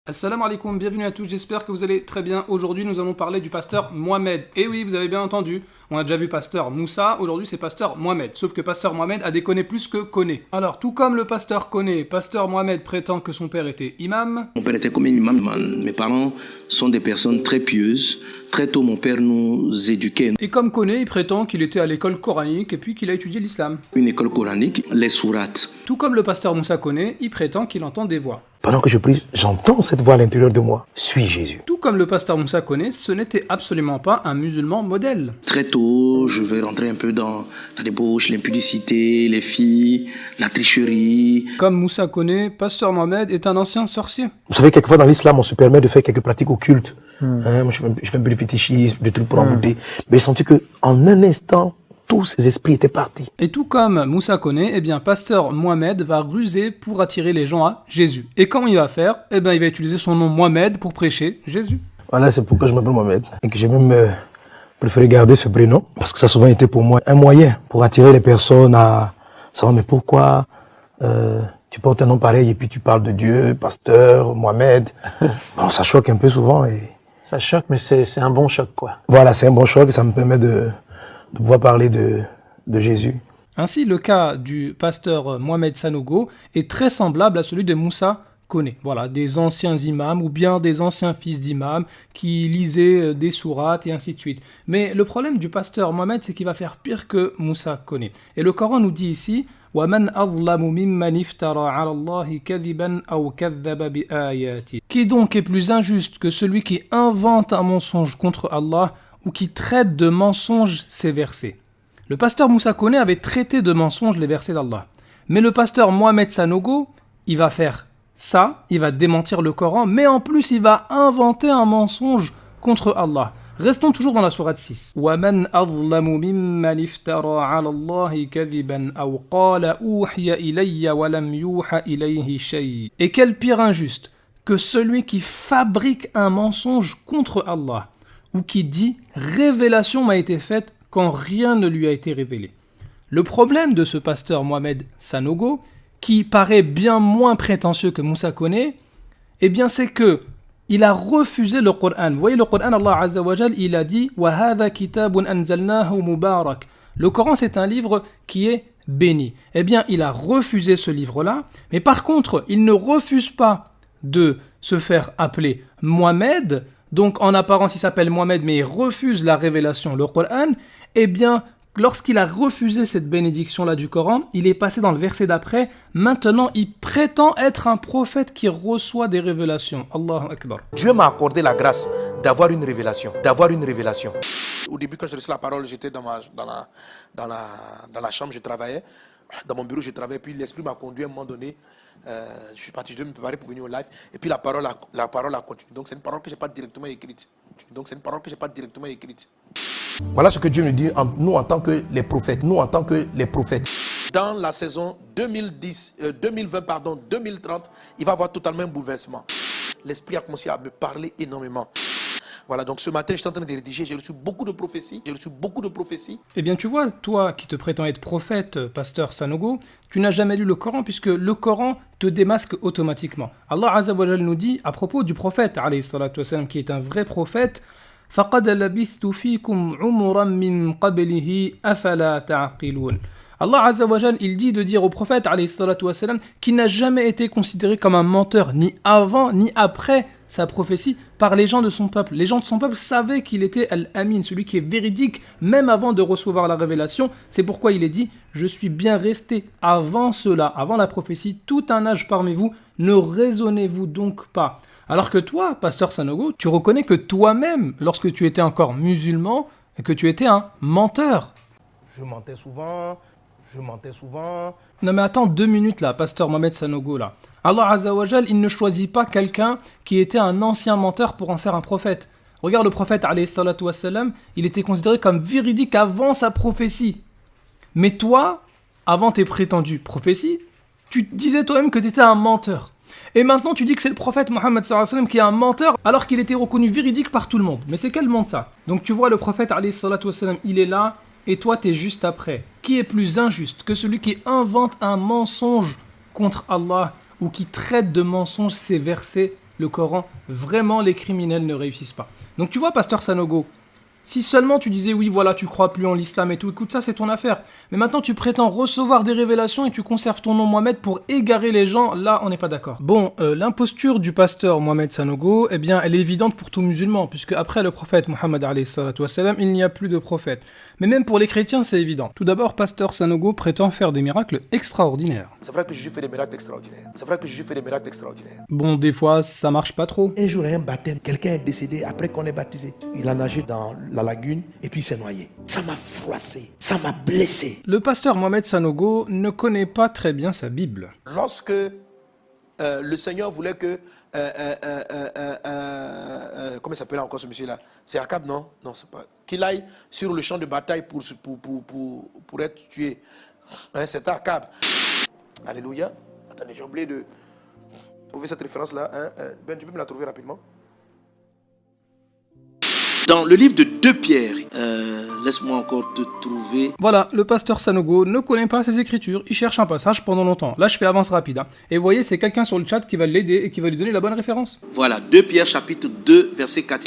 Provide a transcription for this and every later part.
Assalamu alaikum, bienvenue à tous, j'espère que vous allez très bien. Aujourd'hui, nous allons parler du pasteur Mohamed. Et oui, vous avez bien entendu, on a déjà vu pasteur Moussa, aujourd'hui c'est pasteur Mohamed. Sauf que pasteur Mohamed a déconné plus que Koné. Alors, tout comme le pasteur Koné, pasteur Mohamed prétend que son père était imam. Mon père était comme un imam. Mes parents sont des personnes très pieuses. Très tôt, mon père nous éduquait. Et comme Koné, il prétend qu'il était à l'école coranique et puis qu'il a étudié l'islam. Une école coranique, les sourates. Tout comme le pasteur Moussa Koné, il prétend qu'il entend des voix. Pendant que je prie, j'entends cette voix à l'intérieur de moi. Suis Jésus. Tout comme le pasteur Moussa Koné, ce n'était absolument pas un musulman modèle. Très tôt, je vais rentrer un peu dans la débauche, l'impudicité, les filles, la tricherie. Comme Moussa Koné, pasteur Mohamed est un ancien sorcier. Vous savez, quelquefois dans l'islam, on se permet de faire quelques pratiques occultes. Moi, je fais un peu de fétichisme, de trucs pour embouter. Mais j'ai senti qu'en un instant, tous ces esprits étaient partis. Et tout comme Moussa Koné, eh bien, pasteur Mohamed va ruser pour attirer les gens à Jésus. Et comment il va faire? Eh bien, il va utiliser son nom Mohamed pour prêcher Jésus. Voilà, c'est pourquoi je m'appelle Mohamed. Et que j'ai même préféré garder ce prénom. Parce que ça a souvent été pour moi un moyen pour attirer les personnes à savoir, mais pourquoi tu portes un nom pareil et puis tu parles de Dieu, pasteur, Mohamed. Bon, ça choque un peu souvent. Ça choque, mais c'est un bon choc, quoi. Voilà, c'est un bon choc et ça me permet de pouvoir parler de Jésus. Ainsi, le cas du pasteur Mohamed Sanogo est très semblable à celui de Moussa Koné. Voilà, des anciens imams ou bien des anciens fils d'imams qui lisaient des sourates et ainsi de suite. Mais le problème du pasteur Mohamed, c'est qu'il va faire pire que Moussa Koné. Et le Coran nous dit ici وَمَنْ أَظْلَمُ مِمَّنِ افْتَرَى عَلَى اللَّهِ كَذِبًا أَوْ كَذَّبَ بِآيَاتِهِ. Qui donc est plus injuste que celui qui invente un mensonge contre Allah ou qui traite de mensonges ces versets? Le pasteur Moussa Koné avait traité de mensonges les versets d'Allah. Mais le pasteur Mohamed Sanogo, il va faire ça, il va démentir le Coran, mais en plus il va inventer un mensonge contre Allah. Restons toujours dans la sourate 6. وَمَنْ أَظْلَمُ مِمَّنِ افْتَرَى عَلَى اللَّهِ كَذِبًا أَوْ قَالَ أُوحِيَ إِلَيَّ وَلَمْ يُوحَ إِلَيْهِ شَيْءٌ. Et quel pire injuste que celui qui fabrique un mensonge contre Allah ou qui dit « révélation m'a été faite » quand rien ne lui a été révélé. Le problème de ce pasteur Mohamed Sanogo, qui paraît bien moins prétentieux que Moussa Koné, eh bien c'est que il a refusé le Coran. Vous voyez le Coran, Allah Azza wa Jal, il a dit وَهَذَا كِتَابٌ أَنزَلْنَاهُ مُبَارَكٌ. Le Coran c'est un livre qui est béni. Eh bien il a refusé ce livre-là, mais par contre il ne refuse pas de se faire appeler Mohamed. Donc en apparence il s'appelle Mohamed mais il refuse la révélation, le Coran. Eh bien lorsqu'il a refusé cette bénédiction-là du Coran, il est passé dans le verset d'après. Maintenant il prétend être un prophète qui reçoit des révélations. Allahu Akbar. Dieu m'a accordé la grâce d'avoir une révélation, Au début quand j'ai reçu la parole, j'étais dans la chambre, je travaillais, dans mon bureau je travaillais, puis l'esprit m'a conduit à un moment donné. Je suis parti, je devais me préparer pour venir au live, et puis la parole a continué. Donc c'est une parole que je n'ai pas directement écrite. Voilà ce que Dieu nous dit, nous en tant que les prophètes. Dans la saison 2020, il va y avoir totalement un bouleversement. L'esprit a commencé à me parler énormément. Voilà, donc ce matin, j'étais en train de rédiger, j'ai reçu beaucoup de prophéties. Eh bien, tu vois, toi qui te prétends être prophète, pasteur Sanogo, tu n'as jamais lu le Coran puisque le Coran te démasque automatiquement. Allah Azza wa Jal nous dit à propos du prophète, alayhi salatu wassalam, qui est un vrai prophète, فَقَدْ لَبِثْتُ فِيكُمْ عُمُرًا مِّن قَبْلِهِ أَفَلَا تَعْقِلُونَ. Allah Azza wa Jal, il dit de dire au prophète, alayhi salatu wassalam, qui n'a jamais été considéré comme un menteur, ni avant, ni après sa prophétie, par les gens de son peuple. Les gens de son peuple savaient qu'il était Al-Amin, celui qui est véridique, même avant de recevoir la révélation. C'est pourquoi il est dit, je suis bien resté avant cela, avant la prophétie, tout un âge parmi vous, ne raisonnez-vous donc pas. Alors que toi, pasteur Sanogo, tu reconnais que toi-même, lorsque tu étais encore musulman, et que tu étais un menteur. Je mentais souvent. Non mais attends 2 minutes là, pasteur Mohamed Sanogo là. Allah Azza wa Jal, il ne choisit pas quelqu'un qui était un ancien menteur pour en faire un prophète. Regarde le prophète alayhi salatu wassalam, il était considéré comme véridique avant sa prophétie. Mais toi, avant tes prétendues prophéties, tu disais toi-même que tu étais un menteur. Et maintenant tu dis que c'est le prophète Mohammed sallallahu alayhi wa sallam qui est un menteur alors qu'il était reconnu véridique par tout le monde. Mais c'est quel monde ça? Donc tu vois le prophète alayhi salatu wassalam, il est là et toi t'es juste après. Qui est plus injuste que celui qui invente un mensonge contre Allah ou qui traite de mensonge ces versets le Coran, vraiment les criminels ne réussissent pas. Donc tu vois, pasteur Sanogo, si seulement tu disais oui, voilà, tu crois plus en l'islam et tout, écoute, ça c'est ton affaire. Mais maintenant tu prétends recevoir des révélations et tu conserves ton nom Mohamed pour égarer les gens, là on n'est pas d'accord. Bon, l'imposture du pasteur Mohamed Sanogo, eh bien elle est évidente pour tout musulman, puisque après le prophète Mohammed alayhi salatu wassalam, il n'y a plus de prophète. Mais même pour les chrétiens c'est évident. Tout d'abord, pasteur Sanogo prétend faire des miracles extraordinaires. C'est vrai que Jésus fait des miracles extraordinaires. C'est vrai que Jésus fait des miracles extraordinaires. Bon, des fois ça marche pas trop. Un jour, à un baptême, quelqu'un est décédé après qu'on ait baptisé. Il a nagé dans la lagune et puis il s'est noyé. Ça m'a froissé, ça m'a blessé. Le pasteur Mohamed Sanogo ne connaît pas très bien sa Bible. Lorsque le Seigneur voulait que... comment il s'appelle encore ce monsieur-là? C'est Akab, non? Non, c'est pas. Qu'il aille sur le champ de bataille pour être tué. Hein, c'était Akab. Alléluia. Attendez, j'ai oublié de trouver cette référence-là. Hein. Ben, tu peux me la trouver rapidement? Dans le livre de 2 Pierre, laisse-moi encore te trouver. Voilà, le pasteur Sanogo ne connaît pas ses écritures, il cherche un passage pendant longtemps. Là, je fais avance rapide. Hein. Et vous voyez, c'est quelqu'un sur le chat qui va l'aider et qui va lui donner la bonne référence. Voilà, 2 Pierre chapitre 2, verset 4.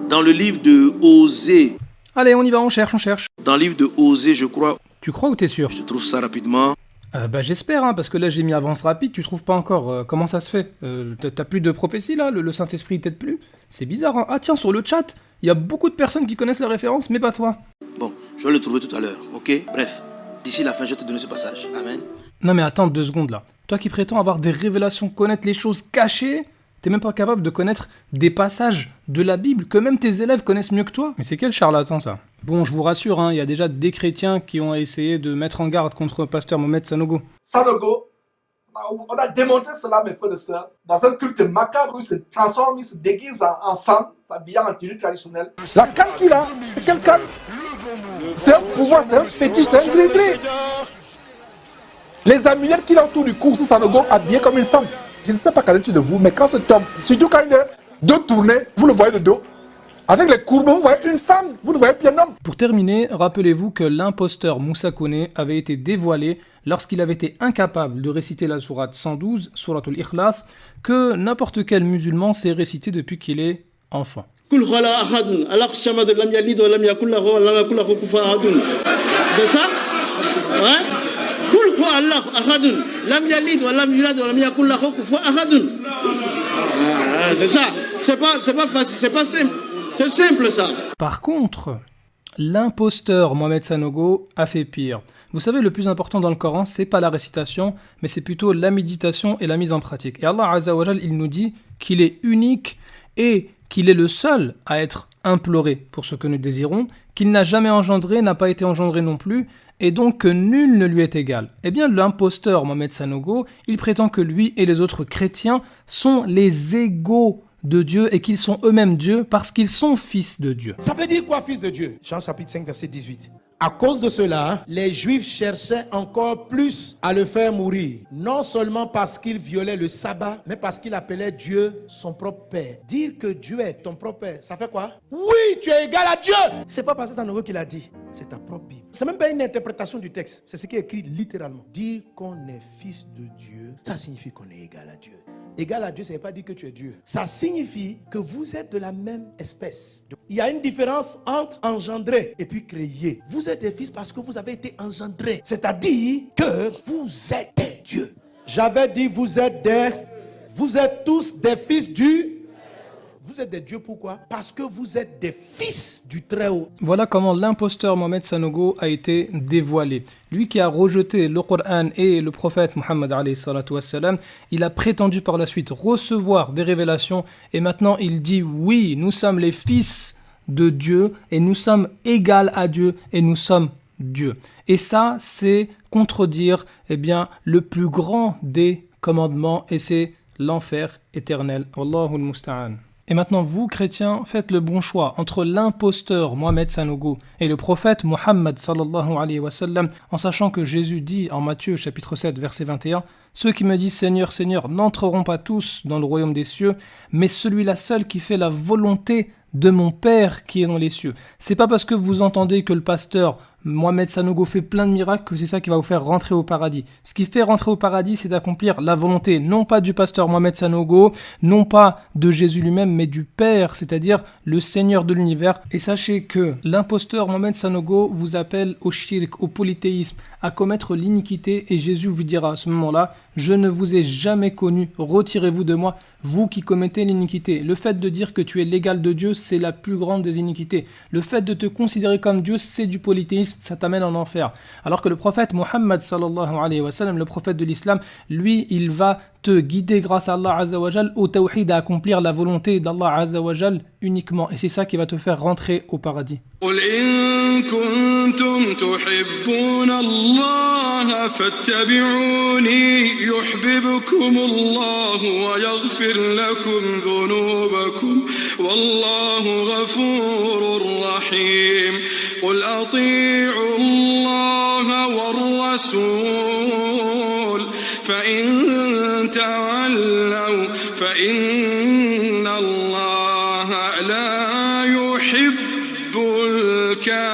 Dans le livre de Osée. Allez, on y va, on cherche. Dans le livre de Osée, je crois. Tu crois ou t'es sûr? Je trouve ça rapidement. Bah j'espère, hein, parce que là j'ai mis avance rapide, tu trouves pas encore. Comment ça se fait? T'as plus de prophétie là? Le Saint-Esprit t'aide plus? C'est bizarre, hein. Ah tiens, sur le chat, il y a beaucoup de personnes qui connaissent la référence, mais pas toi. Bon, je vais le trouver tout à l'heure, ok? Bref, d'ici la fin, je vais te donner ce passage. Amen. Non mais attends 2 secondes là. Toi qui prétends avoir des révélations, connaître les choses cachées, t'es même pas capable de connaître des passages de la Bible que même tes élèves connaissent mieux que toi. Mais c'est quel charlatan ça? Bon, je vous rassure, hein, il y a déjà des chrétiens qui ont essayé de mettre en garde contre pasteur Mohamed Sanogo. Sanogo, on a démonté cela, mes frères et sœurs, dans un culte macabre où il se transforme, il se déguise en femme, s'habillant en tenue traditionnelle. La canne qu'il a, c'est quelle canne? C'est un pouvoir, c'est un fétiche, c'est un gris-gris. Les amulettes qu'il a autour du cou, c'est Sanogo habillé comme une femme. Je ne sais pas qu'en est-il de vous, mais quand cet homme, surtout quand il est dos tourné, vous le voyez de dos, avec les courbes, vous voyez une femme, vous ne voyez plus un homme. Pour terminer, rappelez-vous que l'imposteur Moussa Kone avait été dévoilé lorsqu'il avait été incapable de réciter la sourate 112, Suratul Ikhlas, que n'importe quel musulman sait réciter depuis qu'il est enfant. C'est ça? Ouais? C'est ça. C'est pas facile, c'est pas simple. C'est simple ça. Par contre, l'imposteur Mohamed Sanogo a fait pire. Vous savez, le plus important dans le Coran, c'est pas la récitation, mais c'est plutôt la méditation et la mise en pratique. Et Allah Azza wa Jal, il nous dit qu'il est unique et qu'il est le seul à être imploré pour ce que nous désirons, qu'il n'a jamais engendré, n'a pas été engendré non plus, et donc que nul ne lui est égal. Eh bien, l'imposteur Mohamed Sanogo, il prétend que lui et les autres chrétiens sont les égaux de Dieu et qu'ils sont eux-mêmes Dieu parce qu'ils sont fils de Dieu. Ça veut dire quoi, fils de Dieu? Jean chapitre 5, verset 18. À cause de cela, les Juifs cherchaient encore plus à le faire mourir. Non seulement parce qu'il violait le sabbat, mais parce qu'il appelait Dieu son propre Père. Dire que Dieu est ton propre Père, ça fait quoi? Oui, tu es égal à Dieu. C'est pas parce que c'est Sanogo qui l'a dit. C'est ta propre Bible. C'est même pas une interprétation du texte. C'est ce qui est écrit littéralement. Dire qu'on est fils de Dieu, ça signifie qu'on est égal à Dieu. Égal à Dieu, ça ne veut pas dire que tu es Dieu. Ça signifie que vous êtes de la même espèce. Il y a une différence entre engendrer et puis créer. Vous êtes des fils parce que vous avez été engendrés. C'est-à-dire que vous êtes des dieux. J'avais dit vous êtes tous des fils du... Vous êtes des dieux, pourquoi? Parce que vous êtes des fils du Très-Haut. Voilà comment l'imposteur Mohamed Sanogo a été dévoilé. Lui qui a rejeté le Coran et le prophète Mohammed alayhi salatu wassalam, il a prétendu par la suite recevoir des révélations et maintenant il dit oui, nous sommes les fils de Dieu et nous sommes égaux à Dieu et nous sommes Dieu. Et ça, c'est contredire le plus grand des commandements et c'est l'enfer éternel. Wallahu al-musta'an. Et maintenant, vous, chrétiens, faites le bon choix entre l'imposteur Mohamed Sanogo et le prophète Mohammed sallallahu alayhi wa sallam, en sachant que Jésus dit en Matthieu chapitre 7 verset 21 « Ceux qui me disent Seigneur, Seigneur n'entreront pas tous dans le royaume des cieux, mais celui-là seul qui fait la volonté de mon Père qui est dans les cieux. » C'est pas parce que vous entendez que le pasteur Mohamed Sanogo fait plein de miracles, que c'est ça qui va vous faire rentrer au paradis. Ce qui fait rentrer au paradis, c'est d'accomplir la volonté, non pas du pasteur Mohamed Sanogo, non pas de Jésus lui-même, mais du Père, c'est-à-dire le Seigneur de l'univers. Et sachez que l'imposteur Mohamed Sanogo vous appelle au shirk, au polythéisme, à commettre l'iniquité, et Jésus vous dira à ce moment-là: je ne vous ai jamais connu, retirez-vous de moi, vous qui commettez l'iniquité. Le fait de dire que tu es l'égal de Dieu, c'est la plus grande des iniquités. Le fait de te considérer comme Dieu, c'est du polythéisme, ça t'amène en enfer. Alors que le prophète Muhammad sallallahu alayhi wa sallam, le prophète de l'islam, lui, il va te guider grâce à Allah Azza wa Jal au tawhid, à accomplir la volonté d'Allah Azza wa Jal uniquement. Et c'est ça qui va te faire rentrer au paradis. قل إن كنتم تحبون الله فاتبعوني يحببكم الله ويغفر لكم ذنوبكم والله غفور رحيم قل أطيعوا الله والرسول فإن تولوا فإن الله لا يحب الكافرين